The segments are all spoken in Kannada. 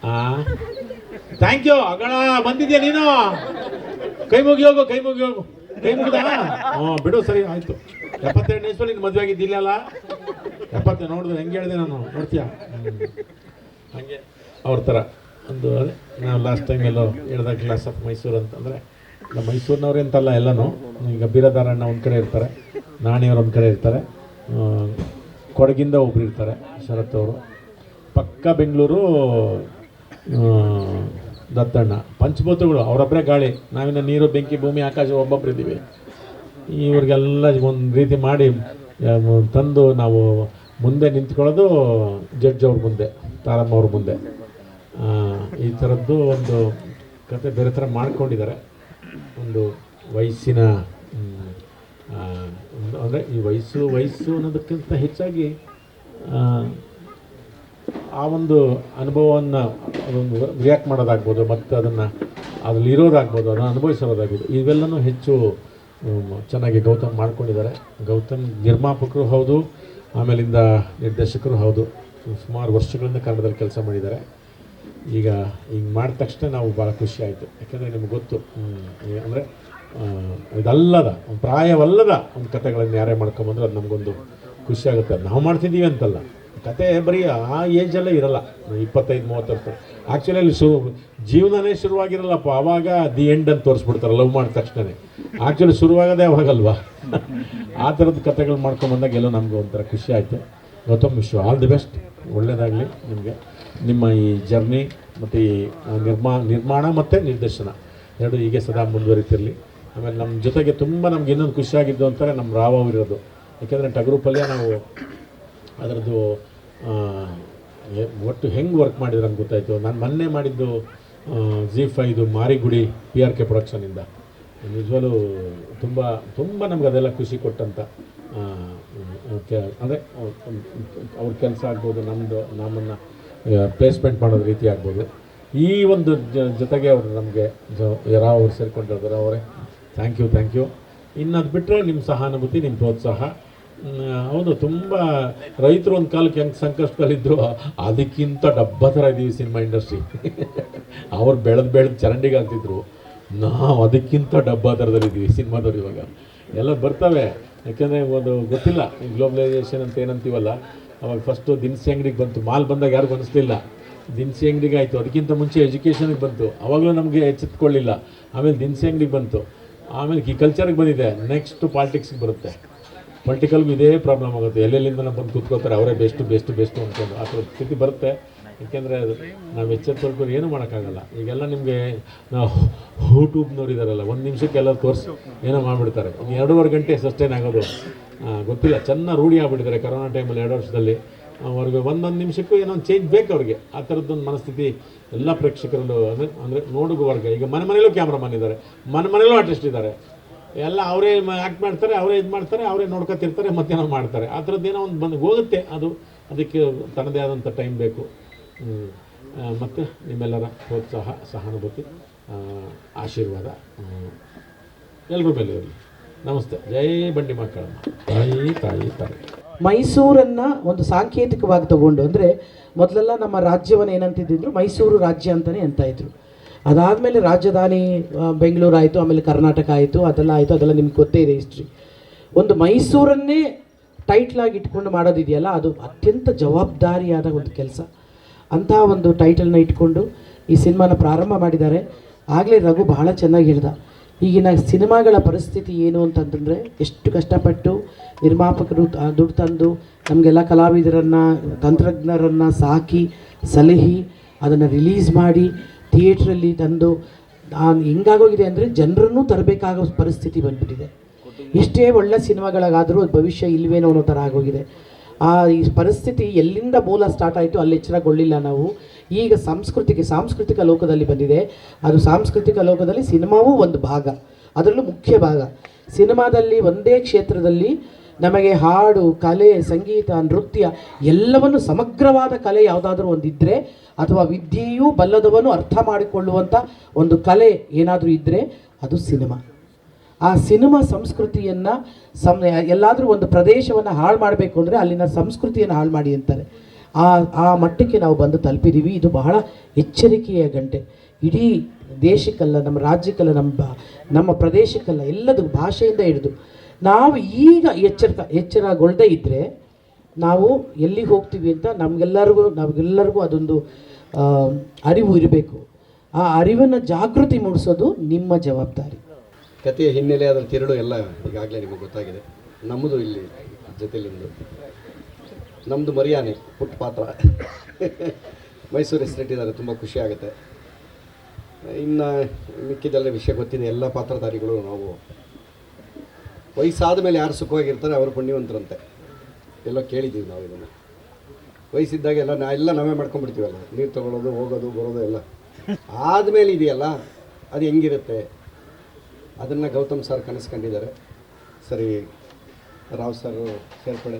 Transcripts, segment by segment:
ಹಾಂ, ಥ್ಯಾಂಕ್ ಯು. ಅಗಳ ಬಂದಿದ್ಯಾ ನೀನು? ಕೈ ಮುಗಿ ಹೋಗು, ಕೈ ಮುಗಿ ಹೋಗು. ಕೈ ಮುಗಿದ? ಹ್ಞೂ ಬಿಡು, ಸರಿ ಆಯಿತು. 72 ವಯಸ್ಸಲ್ಲಿ ನೀನು ಮದುವೆ ಆಗಿದ್ದಿಲ್ಲಲ್ಲ? 70 ನೋಡಿದ್ರೆ ಹೆಂಗೆ ಹೇಳಿದೆ ನಾನು, ನೋಡ್ತೀಯಾ? ಹಾಗೆ ಅವ್ರ ಥರ ಒಂದು ಅದೇ ನಾವು ಲಾಸ್ಟ್ ಟೈಮ್ ಎಲ್ಲೋ ಹೇಳ್ದಾಗ ಕ್ಲಾಸ್ ಆಫ್ ಮೈಸೂರು ಅಂತಂದರೆ ನಮ್ಮ ಮೈಸೂರಿನವ್ರೆ ಅಂತಲ್ಲ ಎಲ್ಲನೂ. ಈಗ ಬೀರದಾರಣ್ಣ ಒಂದು ಕಡೆ ಇರ್ತಾರೆ, ನಾಣಿಯವ್ರು ಒಂದು ಕಡೆ ಇರ್ತಾರೆ, ಕೊಡಗಿಂದ ಒಬ್ರು ಇರ್ತಾರೆ ಶರತ್ ಅವರು, ಪಕ್ಕ ಬೆಂಗಳೂರು ದತ್ತಣ್ಣ, ಪಂಚಭೂತಗಳು ಅವರೊಬ್ಬರೇ ಗಾಳಿ, ನಾವಿನ್ನ ನೀರು ಬೆಂಕಿ ಭೂಮಿ ಆಕಾಶ ಒಬ್ಬೊಬ್ರು ಇದ್ದೀವಿ. ಇವ್ರಿಗೆಲ್ಲ ಒಂದು ರೀತಿ ಮಾಡಿ ತಂದು ನಾವು ಮುಂದೆ ನಿಂತ್ಕೊಳ್ಳೋದು ಜಡ್ಜ್ ಅವ್ರ ಮುಂದೆ, ತಾರಮ್ಮ ಅವ್ರ ಮುಂದೆ. ಈ ಥರದ್ದು ಒಂದು ಕತೆ ಬೇರೆ ಥರ ಮಾಡ್ಕೊಂಡಿದ್ದಾರೆ. ಒಂದು ವಯಸ್ಸಿನ ಅಂದರೆ ಈ ವಯಸ್ಸು ಅನ್ನೋದಕ್ಕಿಂತ ಹೆಚ್ಚಾಗಿ ಆ ಒಂದು ಅನುಭವವನ್ನು ಅದೊಂದು ರಿಯಾಕ್ಟ್ ಮಾಡೋದಾಗ್ಬೋದು, ಮತ್ತು ಅದರಲ್ಲಿ ಇರೋದಾಗ್ಬೋದು, ಅದನ್ನು ಅನುಭವಿಸೋದಾಗ್ಬೋದು, ಇವೆಲ್ಲನೂ ಹೆಚ್ಚು ಚೆನ್ನಾಗಿ ಗೌತಮ್ ಮಾಡ್ಕೊಂಡಿದ್ದಾರೆ. ಗೌತಮ್ ನಿರ್ಮಾಪಕರು ಹೌದು, ಆಮೇಲಿಂದ ನಿರ್ದೇಶಕರು ಹೌದು. ಸುಮಾರು ವರ್ಷಗಳಿಂದ ಕನ್ನಡದಲ್ಲಿ ಕೆಲಸ ಮಾಡಿದ್ದಾರೆ. ಈಗ ಹಿಂಗೆ ಮಾಡಿದ ತಕ್ಷಣ ನಾವು ಭಾಳ ಖುಷಿ ಆಯಿತು. ಯಾಕೆಂದರೆ ನಿಮ್ಗೆ ಗೊತ್ತು, ಅಂದರೆ ಇದಲ್ಲದ ಪ್ರಾಯವಲ್ಲದ ಒಂದು ಕಥೆಗಳನ್ನು ಯಾರೇ ಮಾಡ್ಕೊಂಬಂದ್ರೆ ಅದು ನಮಗೊಂದು ಖುಷಿ ಆಗುತ್ತೆ. ಅದು ನಾವು ಮಾಡ್ತಿದ್ದೀವಿ ಅಂತಲ್ಲ, ಕತೆ ಬರೀ ಆ ಏಜಲ್ಲೇ ಇರಲ್ಲ, 25-30 ವರ್ಷ. ಆ್ಯಕ್ಚುಲಿ ಅಲ್ಲಿ ಜೀವನನೇ ಶುರುವಾಗಿರಲ್ಲಪ್ಪ, ಆವಾಗ ದಿ ಎಂಡ್ ಅಂತ ತೋರಿಸ್ಬಿಡ್ತಾರೆ ಲವ್ ಮಾಡಿದ ತಕ್ಷಣವೇ. ಆ್ಯಕ್ಚುಲಿ ಶುರುವಾಗೋದೇ ಅವಾಗಲ್ವಾ? ಆ ಥರದ ಕಥೆಗಳು ಮಾಡ್ಕೊಂಬಂದಾಗ ಎಲ್ಲೋ ನಮಗೂ ಒಂಥರ ಖುಷಿ ಆಯಿತು. Gautam, wish all the best, ಒಳ್ಳೆಯದಾಗಲಿ ನಿಮಗೆ. ನಿಮ್ಮ ಈ ಜರ್ನಿ ಮತ್ತು ಈ ನಿರ್ಮಾಣ ಮತ್ತು ನಿರ್ದೇಶನ ಎರಡು ಹೀಗೆ ಸದಾ ಮುಂದುವರಿತಿರಲಿ. ಆಮೇಲೆ ನಮ್ಮ ಜೊತೆಗೆ ತುಂಬ ನಮ್ಗೆ ಇನ್ನೊಂದು ಖುಷಿಯಾಗಿದ್ದು ಅಂತಾರೆ ನಮ್ಮ ರಾವ್ ಅವರಿರೋದು. ಯಾಕೆಂದರೆ ಟಗರು ಪಲ್ಯ ನಾವು ಅದರದ್ದು ಒಟ್ಟು ಹೆಂಗೆ ವರ್ಕ್ ಮಾಡಿದ್ರೆ ಅಂತ ಗೊತ್ತಾಯಿತು. ನಾನು ಮೊನ್ನೆ ಮಾಡಿದ್ದು ZEE5 ಮಾರಿಗುಡಿ PRK ಪ್ರೊಡಕ್ಷನಿಂದ. ನಿಜವಾಗ್ಲೂ ತುಂಬ ತುಂಬ ನಮ್ಗೆ ಅದೆಲ್ಲ ಖುಷಿ ಕೊಟ್ಟಂಥ ಅಂದರೆ ಅವ್ರ ಕೆಲಸ ಆಗ್ಬೋದು, ನಮ್ಮನ್ನು ಪ್ಲೇಸ್ಮೆಂಟ್ ಮಾಡೋದು ರೀತಿ ಆಗ್ಬೋದು. ಈ ಒಂದು ಜೊತೆಗೆ ಅವರು ನಮಗೆ ರಾವ್ ಅವ್ರು ಸೇರಿಕೊಂಡಿರ್ತಾರೆ. ಅವರೇ ಥ್ಯಾಂಕ್ ಯು. ಇನ್ನು ಅದು ಬಿಟ್ಟರೆ ನಿಮ್ಮ ಸಹಾನುಭೂತಿ, ನಿಮ್ಮ ಪ್ರೋತ್ಸಾಹ. ಹೌದು, ತುಂಬ ರೈತರು ಒಂದು ಕಾಲಕ್ಕೆ ಹೆಂಗೆ ಸಂಕಷ್ಟದಲ್ಲಿದ್ದರು, ಅದಕ್ಕಿಂತ ಡಬ್ಬ ಥರ ಇದ್ದೀವಿ ಸಿನಿಮಾ ಇಂಡಸ್ಟ್ರಿ. ಅವ್ರು ಬೆಳೆದು ಚರಂಡಿಗೆ ಆಗ್ತಿದ್ರು, ನಾವು ಅದಕ್ಕಿಂತ ಡಬ್ಬ ಥರದಲ್ಲಿದ್ದೀವಿ ಸಿನಿಮಾದವ್ರು. ಇವಾಗ ಎಲ್ಲ ಬರ್ತವೆ, ಯಾಕೆಂದರೆ ಒಂದು ಗೊತ್ತಿಲ್ಲ ಗ್ಲೋಬಲೈಸೇಷನ್ ಅಂತ ಏನಂತೀವಲ್ಲ. ಅವಾಗ ಫಸ್ಟು ದಿನಸಿ ಅಂಗಡಿಗೆ ಬಂತು, ಮಾಲ್ ಬಂದಾಗ ಯಾರಿಗೂ ಅನಿಸ್ಲಿಲ್ಲ. ದಿನಸಿ ಅಂಗಡಿಗೆ ಆಯಿತು, ಅದಕ್ಕಿಂತ ಮುಂಚೆ ಎಜುಕೇಷನಿಗೆ ಬಂತು, ಅವಾಗಲೂ ನಮಗೆ ಎಚ್ಚೆತ್ಕೊಳ್ಳಿಲ್ಲ. ಆಮೇಲೆ ದಿನಸಿ ಅಂಗಡಿಗೆ ಬಂತು, ಆಮೇಲೆ ಈ ಕಲ್ಚರ್ಗೆ ಬಂದಿದೆ, ನೆಕ್ಸ್ಟು ಪಾಲಿಟಿಕ್ಸ್ಗೆ ಬರುತ್ತೆ. ಪೊಲಿಟಿಕಲ್ಗೂ ಇದೇ ಪ್ರಾಬ್ಲಮ್ ಆಗುತ್ತೆ, ಎಲ್ಲೆಲ್ಲಿಂದ ನಾವು ಬಂದು ಕೂತ್ಕೋತಾರೆ, ಅವರೇ ಬೆಸ್ಟು ಅಂದ್ಕೊಂಡು ಆ ಥರ ಸ್ಥಿತಿ ಬರುತ್ತೆ. ಏಕೆಂದರೆ ನಾವು ಎಚ್ಚೆತ್ತುಕೊಂಡು ಏನೂ ಮಾಡೋಕ್ಕಾಗಲ್ಲ. ಈಗೆಲ್ಲ ನಿಮಗೆ ನಾವು ಯೂಟ್ಯೂಬ್ನವ್ರು ಇದ್ದಾರಲ್ಲ, 1 ನಿಮಿಷಕ್ಕೆ ಎಲ್ಲ ತೋರಿಸಿ ಏನೋ ಮಾಡಿಬಿಡ್ತಾರೆ. 2.5 ಗಂಟೆ ಸಸ್ಟೈನ್ ಆಗೋದು ಗೊತ್ತಿಲ್ಲ, ಚೆನ್ನಾಗಿ ರೂಢಿ ಆಗ್ಬಿಟ್ಟಿದ್ದಾರೆ ಕರೋನಾ ಟೈಮಲ್ಲಿ 2 ವರ್ಷದಲ್ಲಿ. ಅವ್ರಿಗೆ 1 ನಿಮಿಷಕ್ಕೂ ಏನೋ ಒಂದು ಚೇಂಜ್ ಬೇಕು ಅವ್ರಿಗೆ. ಆ ಥರದ್ದೊಂದು ಮನಸ್ಥಿತಿ ಎಲ್ಲ ಪ್ರೇಕ್ಷಕರಲ್ಲೂ ಅಂದರೆ ನೋಡುಗವರ್ಗ. ಈಗ ಮನೆಯಲ್ಲೂ ಕ್ಯಾಮ್ರಾಮನ್ ಇದ್ದಾರೆ, ಮನೆಯಲ್ಲೂ ಆರ್ಟಿಸ್ಟ್ ಇದ್ದಾರೆ, ಎಲ್ಲ ಅವರೇ ಆ್ಯಕ್ಟ್ ಮಾಡ್ತಾರೆ, ಅವರೇ ಇದು ಮಾಡ್ತಾರೆ, ಅವರೇ ನೋಡ್ಕೊತಿರ್ತಾರೆ, ಮತ್ತೇನೋ ಮಾಡ್ತಾರೆ. ಆ ಥರದ್ದೇನೋ ಒಂದು ಬಂದು ಹೋಗುತ್ತೆ. ಅದಕ್ಕೆ ತನ್ನದೇ ಆದಂಥ ಟೈಮ್ ಬೇಕು. ಮತ್ತು ನಿಮ್ಮೆಲ್ಲರ ಪ್ರೋತ್ಸಾಹ, ಸಹಾನುಭೂತಿ, ಆಶೀರ್ವಾದ ಎಲ್ಲರ ಮೇಲೆ ಇರಲಿ. ನಮಸ್ತೆ. ಜೈ ಬಂಡಿ ಮಕ್ಕಳಮ್ಮ, ತಾಯಿ. ಮೈಸೂರನ್ನು ಒಂದು ಸಾಂಕೇತಿಕವಾಗಿ ತಗೊಂಡು, ಅಂದರೆ ಮೊದಲೆಲ್ಲ ನಮ್ಮ ರಾಜ್ಯವನ್ನು ಏನಂತಿದ್ದರು, ಮೈಸೂರು ರಾಜ್ಯ ಅಂತಲೇ ಅಂತಾಯಿದ್ರು. ಅದಾದಮೇಲೆ ರಾಜಧಾನಿ ಬೆಂಗಳೂರು ಆಯಿತು, ಆಮೇಲೆ ಕರ್ನಾಟಕ ಆಯಿತು, ಅದೆಲ್ಲ ನಿಮ್ಗೆ ಗೊತ್ತೇ ಇದೆ ಹಿಸ್ಟ್ರಿ. ಒಂದು ಮೈಸೂರನ್ನೇ ಟೈಟ್ಲಾಗಿ ಇಟ್ಕೊಂಡು ಮಾಡೋದಿದೆಯಲ್ಲ, ಅದು ಅತ್ಯಂತ ಜವಾಬ್ದಾರಿಯಾದ ಒಂದು ಕೆಲಸ. ಅಂತಹ ಒಂದು ಟೈಟಲ್ನ ಇಟ್ಕೊಂಡು ಈ ಸಿನಿಮಾನ ಪ್ರಾರಂಭ ಮಾಡಿದ್ದಾರೆ. ಆಗಲೇ ರಘು ಬಹಳ ಚೆನ್ನಾಗಿ ಹೇಳ್ದ, ಈಗಿನ ಸಿನಿಮಾಗಳ ಪರಿಸ್ಥಿತಿ ಏನು ಅಂತಂತಂದರೆ, ಎಷ್ಟು ಕಷ್ಟಪಟ್ಟು ನಿರ್ಮಾಪಕರು ದುಡ್ಡು ತಂದು ನಮಗೆಲ್ಲ ಕಲಾವಿದರನ್ನು, ತಂತ್ರಜ್ಞರನ್ನು ಸಾಕಿ ಸಲಹಿ ಅದನ್ನು ರಿಲೀಸ್ ಮಾಡಿ ಥಿಯೇಟ್ರಲ್ಲಿ ತಂದು ಹೆಂಗಾಗೋಗಿದೆ ಅಂದರೆ ಜನರನ್ನು ತರಬೇಕಾಗೋ ಪರಿಸ್ಥಿತಿ ಬಂದುಬಿಟ್ಟಿದೆ. ಎಷ್ಟೇ ಒಳ್ಳೆ ಸಿನಿಮಾಗಳಾಗಾದರೂ ಭವಿಷ್ಯ ಇಲ್ವೇನೋ ಅನ್ನೋ ಥರ ಆಗೋಗಿದೆ. ಈ ಪರಿಸ್ಥಿತಿ ಎಲ್ಲಿಂದ ಮೂಲ ಸ್ಟಾರ್ಟ್ ಆಯಿತು ಅಲ್ಲಿ ಎಚ್ಚರಗೊಳ್ಳಿಲ್ಲ ನಾವು. ಈಗ ಸಾಂಸ್ಕೃತಿಕ ಲೋಕದಲ್ಲಿ ಬಂದಿದೆ. ಅದು ಸಾಂಸ್ಕೃತಿಕ ಲೋಕದಲ್ಲಿ ಸಿನಿಮಾವೂ ಒಂದು ಭಾಗ, ಅದರಲ್ಲೂ ಮುಖ್ಯ ಭಾಗ. ಸಿನಿಮಾದಲ್ಲಿ ಒಂದೇ ಕ್ಷೇತ್ರದಲ್ಲಿ ನಮಗೆ ಹಾಡು, ಕಲೆ, ಸಂಗೀತ, ನೃತ್ಯ ಎಲ್ಲವನ್ನು ಸಮಗ್ರವಾದ ಕಲೆ ಯಾವುದಾದ್ರೂ ಒಂದಿದ್ದರೆ, ಅಥವಾ ವಿದ್ಯೆಯೂ ಬಲ್ಲದವನು ಅರ್ಥ ಮಾಡಿಕೊಳ್ಳುವಂಥ ಒಂದು ಕಲೆ ಏನಾದರೂ ಇದ್ದರೆ ಅದು ಸಿನಿಮಾ. ಆ ಸಿನಿಮಾ ಸಂಸ್ಕೃತಿಯನ್ನು ಎಲ್ಲಾದರೂ ಒಂದು ಪ್ರದೇಶವನ್ನು ಹಾಳು ಮಾಡಬೇಕು ಅಂದರೆ ಅಲ್ಲಿನ ಸಂಸ್ಕೃತಿಯನ್ನು ಹಾಳು ಮಾಡಿ ಅಂತಾರೆ. ಆ ಮಟ್ಟಕ್ಕೆ ನಾವು ಬಂದು ತಲುಪಿದ್ದೀವಿ. ಇದು ಬಹಳ ಎಚ್ಚರಿಕೆಯ ಗಂಟೆ. ಇಡೀ ದೇಶಕ್ಕಲ್ಲ, ನಮ್ಮ ರಾಜ್ಯಕ್ಕಲ್ಲ, ನಮ್ಮ ಪ್ರದೇಶಕ್ಕಲ್ಲ, ಎಲ್ಲದೂ ಭಾಷೆಯಿಂದ ಹಿಡಿದು ನಾವು ಈಗ ಎಚ್ಚರಗೊಳ್ಳದೇ ಇದ್ದರೆ ನಾವು ಎಲ್ಲಿಗೆ ಹೋಗ್ತೀವಿ ಅಂತ ನಮಗೆಲ್ಲರಿಗೂ ಅದೊಂದು ಅರಿವು ಇರಬೇಕು. ಆ ಅರಿವನ್ನು ಜಾಗೃತಿ ಮೂಡಿಸೋದು ನಿಮ್ಮ ಜವಾಬ್ದಾರಿ. ಕಥೆಯ ಹಿನ್ನೆಲೆ ಅದರ ತಿರುಳು ಎಲ್ಲ ಈಗಾಗಲೇ ನಿಮಗೆ ಗೊತ್ತಾಗಿದೆ. ನಮ್ಮದು ಇಲ್ಲಿ ಜೊತೆಲಿಂದು ನಮ್ಮದು ಮರಿಯಾನೆ ಪುಟ್ಟ ಪಾತ್ರ ಮೈಸೂರು ಹೆಸರಿಟ್ಟಿದ್ದಾರೆ. ತುಂಬ ಖುಷಿ ಆಗುತ್ತೆ. ಇನ್ನು ಮಿಕ್ಕಿದೆಲ್ಲ ವಿಷಯ ಗೊತ್ತಿದೆ. ಎಲ್ಲ ಪಾತ್ರಧಾರಿಗಳು ನಾವು ವಯಸ್ಸಾದ ಮೇಲೆ ಯಾರು ಸುಖವಾಗಿರ್ತಾರೆ ಅವರು ಪುಣ್ಯವಂತರಂತೆ ಎಲ್ಲೋ ಕೇಳಿದ್ದೀವಿ ನಾವು. ಇದನ್ನು ವಯಸ್ಸಿದ್ದಾಗ ಎಲ್ಲ ನಾವೇ ಮಾಡ್ಕೊಂಡ್ಬಿಡ್ತೀವಲ್ಲ, ನೀರು ತೊಗೊಳ್ಳೋದು, ಹೋಗೋದು, ಬರೋದು ಎಲ್ಲ. ಆದಮೇಲೆ ಇದೆಯಲ್ಲ ಅದು ಹೆಂಗಿರುತ್ತೆ ಅದನ್ನು ಗೌತಮ್ ಸರ್ ಕನಸ್ಕೊಂಡಿದ್ದಾರೆ. ಸರಿ, ರಾವ್ ಸರ್ ಸೇರ್ಪಡೆ,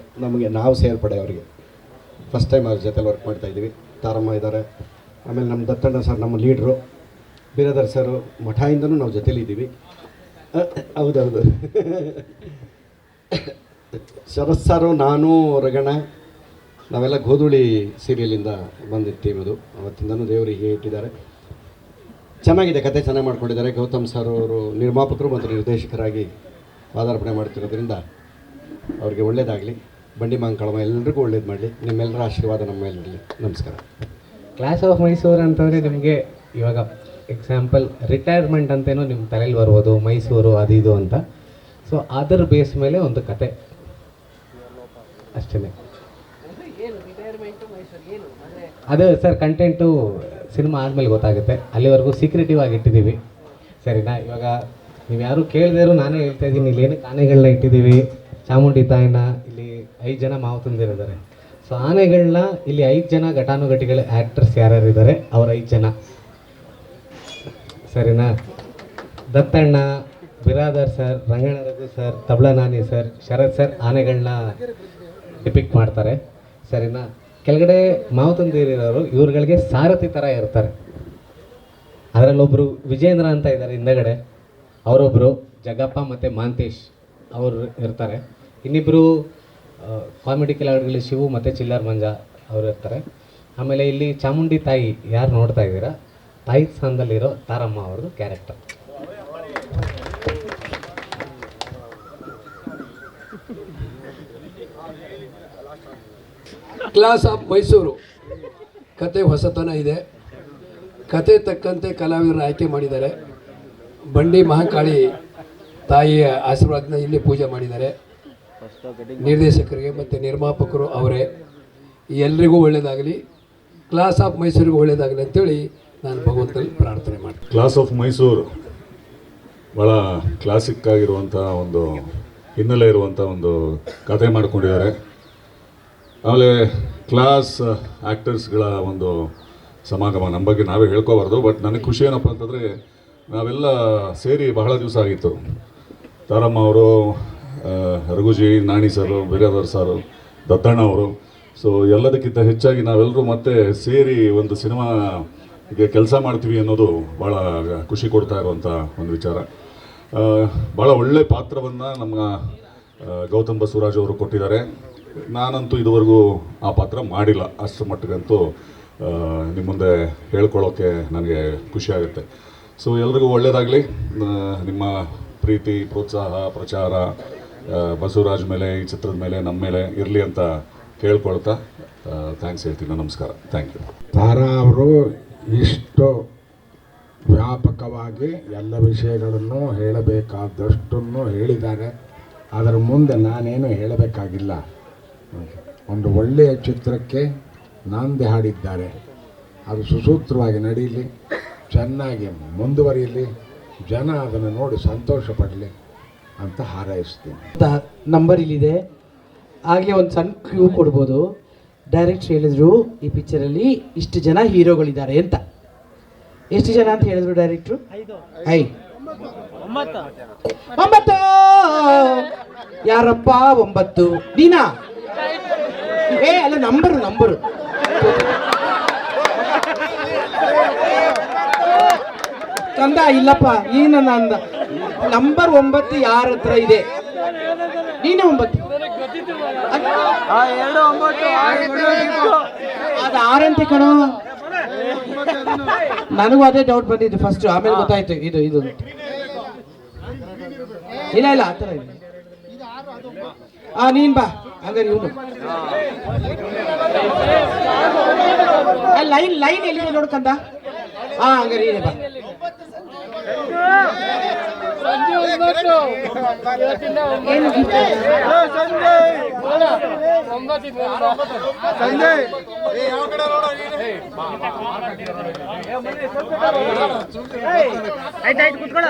ನಾವು ಸೇರ್ಪಡೆ ಅವರಿಗೆ ಫಸ್ಟ್ ಟೈಮ್ ಅವ್ರ ಜೊತೆಲಿ ವರ್ಕ್ ಮಾಡ್ತಾಯಿದ್ದೀವಿ. ತಾರಮ್ಮ ಇದ್ದಾರೆ, ಆಮೇಲೆ ನಮ್ಮ ದತ್ತಣ್ಣ ಸರ್ ನಮ್ಮ ಲೀಡ್ರು, ಬಿರಾದರ್ ಸರು ಮಠದಿಂದನೂ ನಾವು ಜೊತೆಲಿದ್ದೀವಿ. ಹೌದೌದು ಶರತ್ ಸಾರು, ನಾನು, ರಗಣ, ನಾವೆಲ್ಲ ಗೋಧೂಳಿ ಸೀರಿಯಲಿಂದ ಬಂದಿದ್ದ ಟೀಮ್ ಅದು. ಅವತ್ತಿಂದನೂ ದೇವರಿಗೆ ಇಟ್ಟಿದ್ದಾರೆ. ಚೆನ್ನಾಗಿದೆ, ಕತೆ ಚೆನ್ನಾಗಿ ಮಾಡ್ಕೊಂಡಿದ್ದಾರೆ. ಗೌತಮ್ ಸರ್ ಅವರು ನಿರ್ಮಾಪಕರು ಮತ್ತು ನಿರ್ದೇಶಕರಾಗಿ ಪಾದಾರ್ಪಣೆ ಮಾಡ್ತಿರೋದ್ರಿಂದ ಅವ್ರಿಗೆ ಒಳ್ಳೇದಾಗಲಿ. ಬಂಡಿ ಮಾಂಕಳಮ್ಮ ಎಲ್ಲರಿಗೂ ಒಳ್ಳೇದು ಮಾಡಲಿ. ನಿಮ್ಮೆಲ್ಲರ ಆಶೀರ್ವಾದ ನಮ್ಮ ಮೇಲೆ ಇರಲಿ. ನಮಸ್ಕಾರ. ಕ್ಲಾಸ್ ಆಫ್ ಮೈಸೂರು ಅಂತಂದರೆ ನಿಮಗೆ ಇವಾಗ ಎಕ್ಸಾಂಪಲ್ ರಿಟೈರ್ಮೆಂಟ್ ಅಂತೇನೋ ನಿಮ್ಮ ತಲೆಯಲ್ಲಿ ಬರ್ಬೋದು, ಮೈಸೂರು ಅದು ಇದು ಅಂತ. ಸೊ ಅದರ ಬೇಸ್ ಮೇಲೆ ಒಂದು ಕತೆ ಅಷ್ಟೇ. ಅದೇ ಸರ್, ಕಂಟೆಂಟು ಸಿನಿಮಾ ಆದಮೇಲೆ ಗೊತ್ತಾಗುತ್ತೆ. ಅಲ್ಲಿವರೆಗೂ ಸೀಕ್ರೆಟಿವ್ ಆಗಿ ಇಟ್ಟಿದ್ದೀವಿ, ಸರಿನಾ? ಇವಾಗ ನೀವು ಯಾರು ಕೇಳದೇರು ನಾನೇ ಹೇಳ್ತಾ ಇದ್ದೀನಿ. ಇಲ್ಲಿ ಏನಕ್ಕೆ ಆನೆಗಳನ್ನ ಇಟ್ಟಿದ್ದೀವಿ, ಚಾಮುಂಡಿ ತಾಯಿನ ಇಲ್ಲಿ 5 ಜನ ಮಾವು ತಂದಿರಿದ್ದಾರೆ. ಸೊ ಆನೆಗಳನ್ನ ಇಲ್ಲಿ 5 ಜನ ಘಟಾನುಘಟಿಗಳ ಆ್ಯಕ್ಟರ್ಸ್ ಯಾರ್ಯಾರಿದ್ದಾರೆ ಅವ್ರು 5 ಜನ, ಸರಿನಾ? ದತ್ತಣ್ಣ, ಬಿರಾದರ್ ಸರ್, ರಂಗಣ ರಘು ಸರ್, ತಬಲಾ ನಾನಿ ಸರ್, ಶರತ್ ಸರ್ ಆನೆಗಳನ್ನ ಡಿಪಿಕ್ಟ್ ಮಾಡ್ತಾರೆ, ಸರಿನಾ? ಕೆಳಗಡೆ ಮಾವು ತಂದಿರೋರು ಇವ್ರುಗಳಿಗೆ ಸಾರಥಿ ಥರ ಇರ್ತಾರೆ. ಅದರಲ್ಲೊಬ್ಬರು ವಿಜೇಂದ್ರ ಅಂತ ಇದ್ದಾರೆ ಹಿಂದಗಡೆ, ಅವರೊಬ್ಬರು ಜಗಪ್ಪ ಮತ್ತು ಮಾಂತೇಶ್ ಅವರು ಇರ್ತಾರೆ. ಇನ್ನಿಬ್ಬರು ಕಾಮಿಡಿ ಕಿಲಾಡಿಗಳು ಶಿವು ಮತ್ತು ಚಿಲ್ಲರ್ ಮಂಜ ಅವರು ಇರ್ತಾರೆ. ಆಮೇಲೆ ಇಲ್ಲಿ ಚಾಮುಂಡಿ ತಾಯಿ ಯಾರು ನೋಡ್ತಾ ಇದ್ದೀರಾ, ತಾಯಿ ಸ್ಥಾನದಲ್ಲಿರೋ ತಾರಮ್ಮ ಅವ್ರದ್ದು ಕ್ಯಾರೆಕ್ಟರ್. ಕ್ಲಾಸ್ ಆಫ್ ಮೈಸೂರು ಕತೆ ಹೊಸತನ ಇದೆ. ಕತೆ ತಕ್ಕಂತೆ ಕಲಾವಿದರನ್ನು ಆಯ್ಕೆ ಮಾಡಿದ್ದಾರೆ. ಬಂಡಿ ಮಹಾಕಾಳಿ ತಾಯಿಯ ಆಶೀರ್ವಾದನ ಇಲ್ಲಿ ಪೂಜೆ ಮಾಡಿದ್ದಾರೆ. ನಿರ್ದೇಶಕರಿಗೆ ಮತ್ತು ನಿರ್ಮಾಪಕರು ಅವರೇ. ಎಲ್ರಿಗೂ ಒಳ್ಳೆಯದಾಗಲಿ, ಕ್ಲಾಸ್ ಆಫ್ ಮೈಸೂರಿಗೂ ಒಳ್ಳೆಯದಾಗಲಿ ಅಂತೇಳಿ ನಾನು ಭಗವಂತನಲ್ಲಿ ಪ್ರಾರ್ಥನೆ ಮಾಡ್ತೀನಿ. ಕ್ಲಾಸ್ ಆಫ್ ಮೈಸೂರು ಭಾಳ ಕ್ಲಾಸಿಕ್ ಆಗಿರುವಂಥ ಒಂದು ಹಿನ್ನೆಲೆ ಇರುವಂಥ ಒಂದು ಕತೆ ಮಾಡಿಕೊಂಡಿದ್ದಾರೆ. ಆಮೇಲೆ ಕ್ಲಾಸ್ ಆ್ಯಕ್ಟರ್ಸ್ಗಳ ಒಂದು ಸಮಾಗಮ. ನಮ್ಮ ಬಗ್ಗೆ ನಾವೇ ಹೇಳ್ಕೋಬಾರ್ದು, ಬಟ್ ನನಗೆ ಖುಷಿ ಏನಪ್ಪ ಅಂತಂದರೆ ನಾವೆಲ್ಲ ಸೇರಿ ಬಹಳ ದಿವಸ ಆಗಿತ್ತು. ತಾರಮ್ಮ ಅವರು, ರಘುಜಿ, ನಾಣಿ ಸರು, ಬಿರಾದರ್ ಸಾರು, ದತ್ತಣ್ಣ ಅವರು. ಸೊ ಎಲ್ಲದಕ್ಕಿಂತ ಹೆಚ್ಚಾಗಿ ನಾವೆಲ್ಲರೂ ಮತ್ತೆ ಸೇರಿ ಒಂದು ಸಿನಿಮಾಗೆ ಕೆಲಸ ಮಾಡ್ತೀವಿ ಅನ್ನೋದು ಭಾಳ ಖುಷಿ ಕೊಡ್ತಾ ಇರುವಂಥ ಒಂದು ವಿಚಾರ. ಭಾಳ ಒಳ್ಳೆಯ ಪಾತ್ರವನ್ನು ನಮ್ಮ ಗೌತಮ್ ಬಸವರಾಜ್ ಅವರು ಕೊಟ್ಟಿದ್ದಾರೆ. ನಾನಂತೂ ಇದುವರೆಗೂ ಆ ಪಾತ್ರ ಮಾಡಿಲ್ಲ, ಅಷ್ಟರ ಮಟ್ಟಿಗಂತೂ ನಿಮ್ಮ ಮುಂದೆ ಹೇಳ್ಕೊಳ್ಳೋಕ್ಕೆ ನನಗೆ ಖುಷಿಯಾಗುತ್ತೆ. ಸೊ ಎಲ್ರಿಗೂ ಒಳ್ಳೆಯದಾಗಲಿ. ನಿಮ್ಮ ಪ್ರೀತಿ, ಪ್ರೋತ್ಸಾಹ, ಪ್ರಚಾರ ಬಸವರಾಜ್ ಮೇಲೆ, ಈ ಚಿತ್ರದ ಮೇಲೆ, ನಮ್ಮ ಮೇಲೆ ಇರಲಿ ಅಂತ ಕೇಳ್ಕೊಳ್ತಾ ಥ್ಯಾಂಕ್ಸ್ ಹೇಳ್ತೀನಿ. ನಮಸ್ಕಾರ. Thank you. ತಾರಾ ಅವರು ಇಷ್ಟು ವ್ಯಾಪಕವಾಗಿ ಎಲ್ಲ ವಿಷಯಗಳನ್ನು ಹೇಳಬೇಕಾದಷ್ಟನ್ನು ಹೇಳಿದ್ದಾರೆ. ಅದರ ಮುಂದೆ ನಾನೇನು ಹೇಳಬೇಕಾಗಿಲ್ಲ. ಒಂದು ಒಳ್ಳೆಯ ಚಿತ್ರಕ್ಕೆ ನಾಂದಿ ಹಾಡಿದ್ದಾರೆ. ಅದು ಸುಸೂತ್ರವಾಗಿ ನಡೀಲಿ, ಚೆನ್ನಾಗಿ ಮುಂದುವರಿಯಲಿ, ಜನ ಅದನ್ನು ನೋಡಿ ಸಂತೋಷ ಪಡಲಿ ಅಂತ ಹಾರೈಸ್ತೀನಿ. ನಂಬರ್ ಇಲ್ಲಿದೆ. ಆಗಲೇ ಒಂದು ಸಣ್ಣ ಕ್ಲೂ ಕೊಡ್ಬೋದು. ಡೈರೆಕ್ಟ್ರ್ ಹೇಳಿದ್ರು ಈ ಪಿಕ್ಚರಲ್ಲಿ ಇಷ್ಟು ಜನ ಹೀರೋಗಳಿದ್ದಾರೆ ಅಂತ. ಎಷ್ಟು ಜನ ಅಂತ ಹೇಳಿದ್ರು ಡೈರೆಕ್ಟ್ರು? 9. ಯಾರಪ್ಪ 9? ನೀನಾ? ಅಲ್ಲ, ನಂಬರು ತಂದ ಇಲ್ಲಪ್ಪ. ಈ ನನ್ನ ಅಂದ ನಂಬರ್ 9 ಯಾರ ಹತ್ರ ಇದೆ? ನೀನೇ 9. ಅದು ಆರಂತಿ ಕಣೋ. ನನಗೂ ಅದೇ ಡೌಟ್ ಬಂದಿದ್ದು ಫಸ್ಟ್, ಆಮೇಲೆ ಗೊತ್ತಾಯ್ತು ಇದು ಇದು ಅಂತ. ಇಲ್ಲ ಇಲ್ಲ ಆ ಥರ ಇಲ್ಲ. ನೀನ್ ಬಾ ಹಂಗಾರೆ ಇವನು ಲೈನ್ ಲೈನ್ ಎಲ್ಲಿದೆ ನೋಡ್ಕಂದ. ಹಂಗಾರೆ ಇದೆ ಬಾ. ಆಯ್ತಾಯ್ತು ಕುತ್ಕೊಳ್ಳ.